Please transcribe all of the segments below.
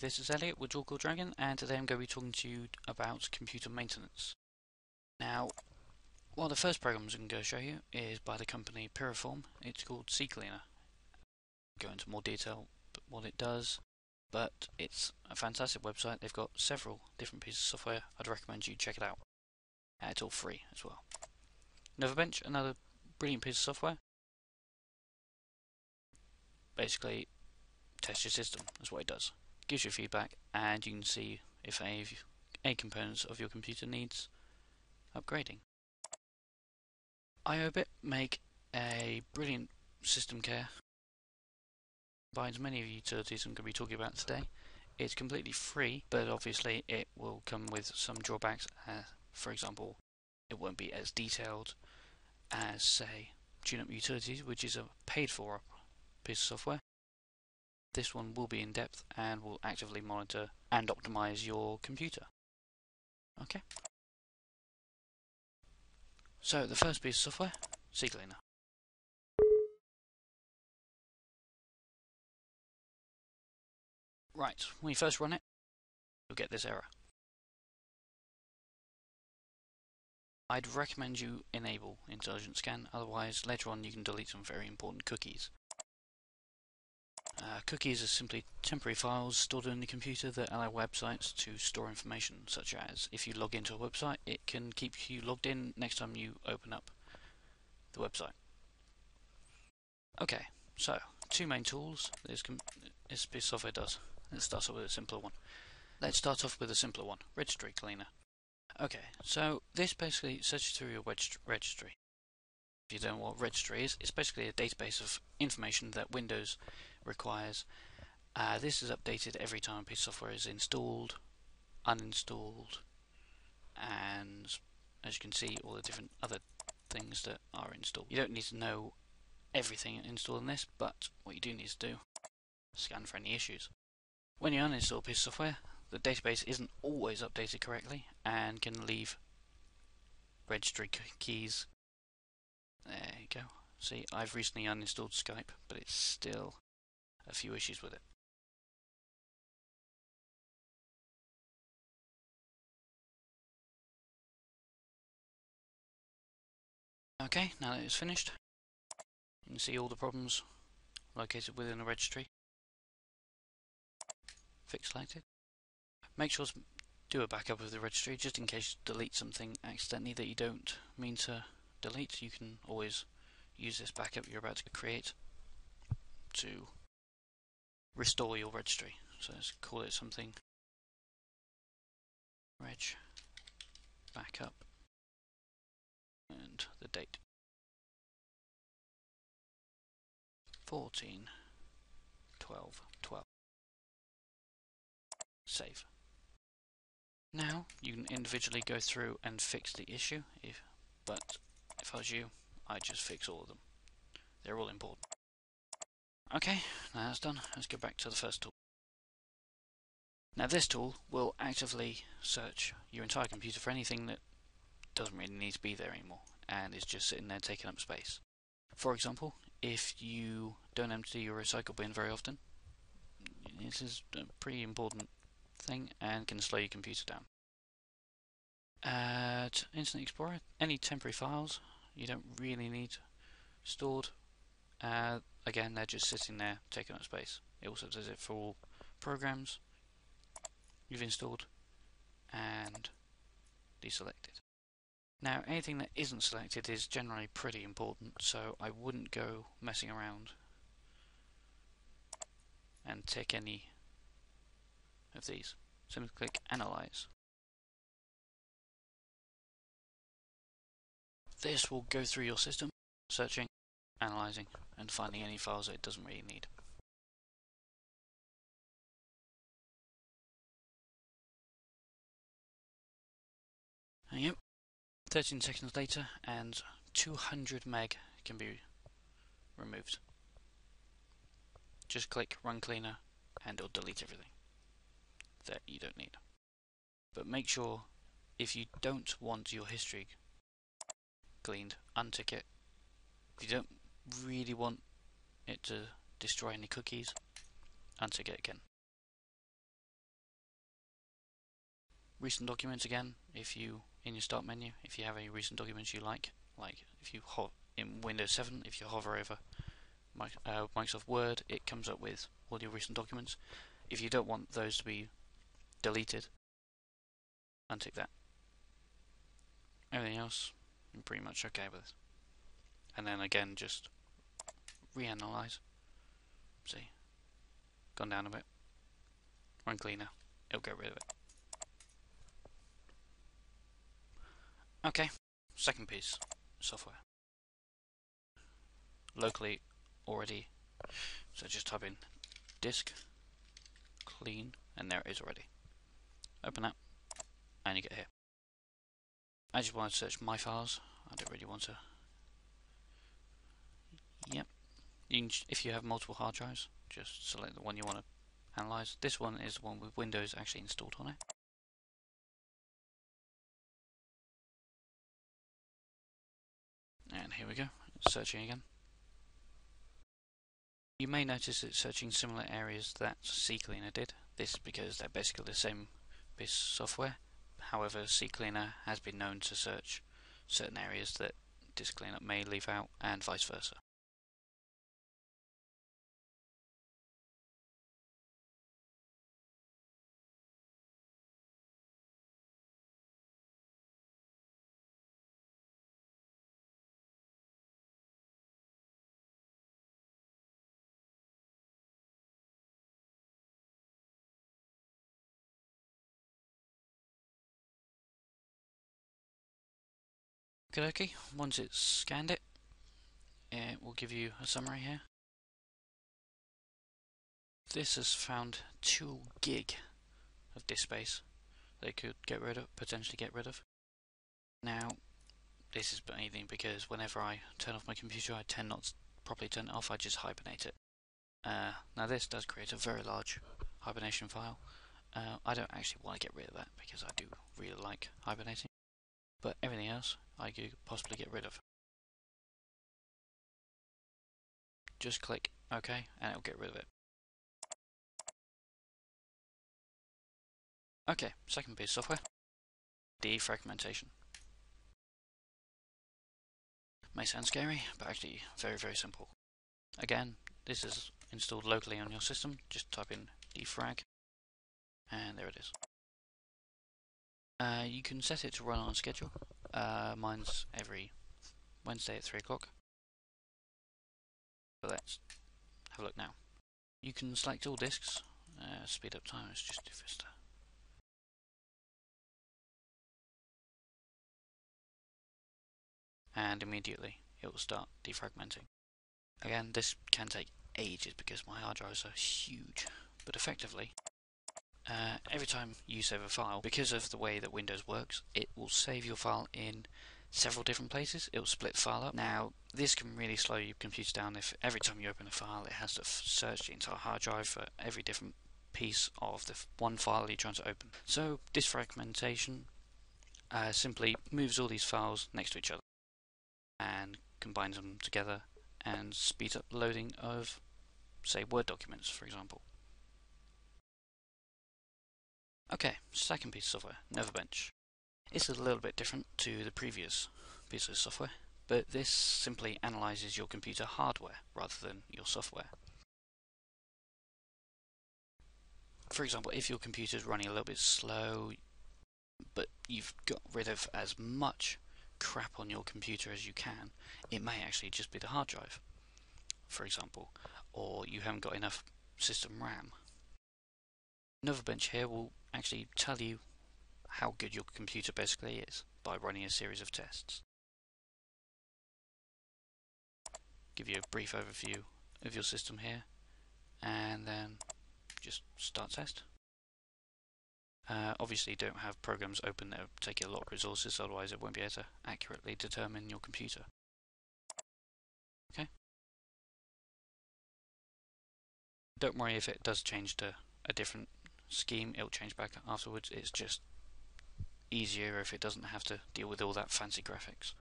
this is Elliot with DualCore Dragon, and today I'm going to be talking to you about computer maintenance. Now, one of the first programs I'm going to show you is by the company Piriform. It's called CCleaner. I'll go into more detail what it does, but it's a fantastic website. They've got several different pieces of software. I'd recommend you check it out. It's all free as well. Novabench, another brilliant piece of software. Basically, test your system. That's what it does. Gives you feedback, and you can see if any components of your computer needs upgrading. IOBit make a brilliant system care. Combines many of the utilities I'm going to be talking about today. It's completely free, but obviously it will come with some drawbacks. For example, it won't be as detailed as, say, TuneUp Utilities, which is a paid-for piece of software. This one will be in depth and will actively monitor and optimize your computer. Okay. So the first piece of software, CCleaner. Right, when you first run it, you'll get this error. I'd recommend you enable Intelligent Scan, otherwise later on you can delete some very important cookies. Cookies are simply temporary files stored in the computer that allow websites to store information, such as if you log into a website, it can keep you logged in next time you open up the website. Okay, so two main tools this piece of software does. Let's start off with a simpler one. Registry Cleaner. Okay, so this basically searches through your registry. If you don't know what registry is, it's basically a database of information that Windows requires. This is updated every time a piece of software is installed, uninstalled, and as you can see, all the different other things that are installed. You don't need to know everything installed in this, but what you do need to do, scan for any issues. When you uninstall a piece of software, the database isn't always updated correctly and can leave registry keys. There you go. See, I've recently uninstalled Skype, but it's still a few issues with it. Okay, now that it's finished, you can see all the problems located within the registry. Fix selected. Make sure to do a backup of the registry just in case you delete something accidentally that you don't mean to delete. You can always use this backup you're about to create to restore your registry. So let's call it something reg backup and the date 14/12/12. Save. Now you can individually go through and fix the issue, but if I was you, I'd just fix all of them. They're all important. Okay, now that's done. Let's go back to the first tool. Now this tool will actively search your entire computer for anything that doesn't really need to be there anymore and is just sitting there taking up space. For example, if you don't empty your recycle bin very often, this is a pretty important thing and can slow your computer down. Internet Explorer, any temporary files you don't really need stored, again they're just sitting there taking up space. It also does it for all programs you've installed and deselected. Now anything that isn't selected is generally pretty important, so I wouldn't go messing around and tick any of these. Simply click Analyze. This will go through your system, searching, analysing, and finding any files that it doesn't really need. And yep, 13 seconds later, and 200 meg can be removed. Just click Run Cleaner, and it'll delete everything that you don't need. But make sure, if you don't want your history cleaned, untick it. If you don't really want it to destroy any cookies, untick it again. recent documents again. If you in your start menu, if you have any recent documents you like if you in Windows 7, if you hover over Microsoft Word, it comes up with all your recent documents. If you don't want those to be deleted, untick that. Everything else, I'm pretty much okay with. And then again, just reanalyze. See, gone down a bit. Run cleaner, it'll get rid of it. Okay, second piece, software. Locally already, so just type in disk clean, and there it is already. Open that, and you get here. I just want to search my files. I don't really want to. Yep. You can, if you have multiple hard drives, just select the one you want to analyze. This one is the one with Windows actually installed on it. And here we go. It's searching again. You may notice it's searching similar areas that CCleaner did. This is because they're basically the same piece of software. However, CCleaner has been known to search certain areas that Disk Cleanup may leave out, and vice versa. Okay, once it's scanned it, it will give you a summary here. This has found 2 gig of disk space they could get rid of, potentially get rid of. Now, this is anything because whenever I turn off my computer, I tend not to properly turn it off, I just hibernate it. Now this does create a very large hibernation file. I don't actually want to get rid of that because I do really like hibernating, but everything else I could possibly get rid of. Just click OK and it'll get rid of it. Okay, second piece of software, defragmentation. May sound scary, but actually very, very simple. Again, this is installed locally on your system. Just type in defrag, and there it is. You can set it to run on schedule. Mine's every Wednesday at 3 o'clock. But let's have a look now. You can select all disks. Speed up time, let's just do Vista. And immediately it will start defragmenting. Again, this can take ages because my hard drives are huge, but effectively, every time you save a file, because of the way that Windows works, it will save your file in several different places. It will split the file up. Now, this can really slow your computer down if every time you open a file, it has to search the entire hard drive for every different piece of the one file you're trying to open. So, defragmentation simply moves all these files next to each other and combines them together and speeds up loading of, say, Word documents, for example. Okay, second piece of software, Novabench. It's a little bit different to the previous piece of software, but this simply analyzes your computer hardware rather than your software. For example, if your computer is running a little bit slow, but you've got rid of as much crap on your computer as you can, it may actually just be the hard drive, for example, or you haven't got enough system RAM. Novabench here will actually tell you how good your computer basically is by running a series of tests. Give you a brief overview of your system here, and then just start test. Obviously don't have programs open that will take a lot of resources, otherwise it won't be able to accurately determine your computer. Okay. Don't worry if it does change to a different scheme, it'll change back afterwards. It's just easier if it doesn't have to deal with all that fancy graphics.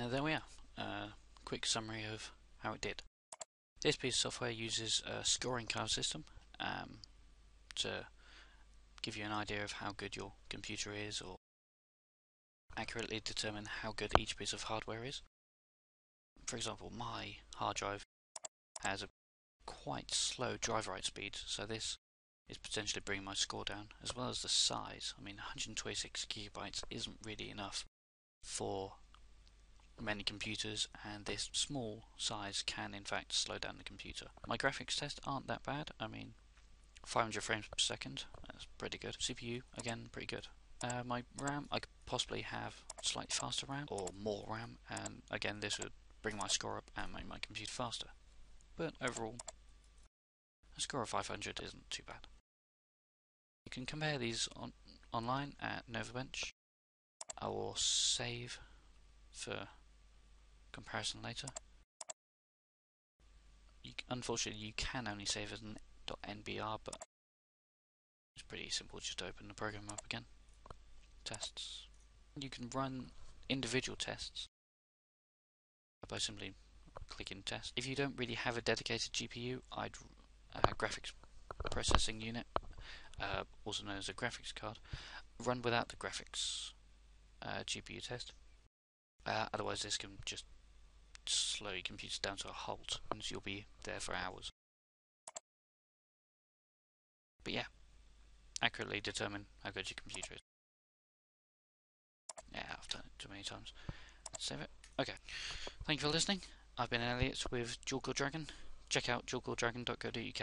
there we are. Quick summary of how it did. This piece of software uses a scoring card system to give you an idea of how good your computer is, or accurately determine how good each piece of hardware is. For example, my hard drive has a quite slow drive write speed, so this is potentially bringing my score down, as well as the size. I mean, 126 gigabytes isn't really enough for many computers, and this small size can in fact slow down the computer. My graphics tests aren't that bad. I mean, 500 frames per second, that's pretty good. CPU, again, pretty good. My RAM, I could possibly have slightly faster RAM or more RAM, and again this would bring my score up and make my computer faster. But overall, a score of 500 isn't too bad. You can compare these online at NovaBench. I will save for comparison later. Unfortunately, you can only save as an .nbr, but it's pretty simple just to open the program up again. Tests. You can run individual tests by simply clicking test. If you don't really have a dedicated GPU, I'd graphics processing unit, also known as a graphics card, run without the graphics GPU test. Otherwise, this can just slow your computer down to a halt, and you'll be there for hours. But yeah, accurately determine how good your computer is. Yeah, I've done it too many times. Let's save it. Okay. Thank you for listening. I've been Elliot with DualCore Dragon. Check out dualcoredragon.co.uk.